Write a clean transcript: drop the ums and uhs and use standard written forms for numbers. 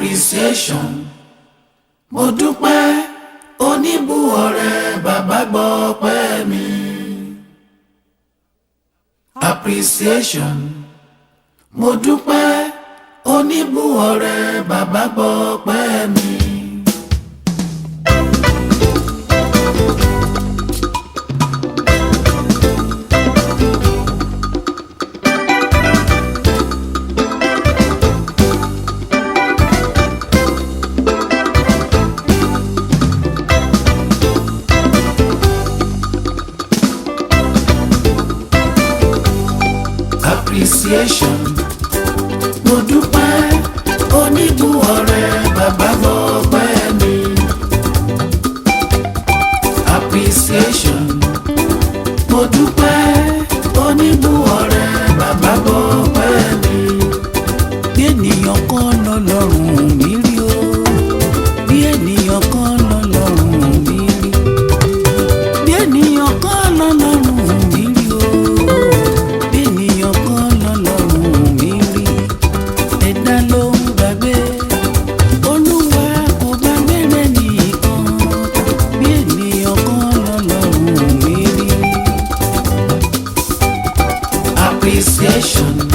appreciation. Mo dúpẹ́ oníbùwọ̀rẹ́ bàbá gbọ́ ọpẹ́ mi. Appreciation. Mo dúpẹ́ oníbùwọ̀rẹ́ bàbá gbọ́ ọpẹ́ mi. Appreciation. Mo dúpẹ́ oníbùwọ̀rẹ́ bàbá gbọ́ ọpẹ́ mi. Appreciation. Mo dúpẹ́ oníbùwọ̀rẹ́ bàbá gbọ́ ọpẹ́ mi. Bí ènìyàn kan lọ́lọ́run mi rí o, bí ènìyàn kan lọ́lọ́run mi rí, bí ènìyàn kan lọ́lọ́run mi rí o. Appreciation.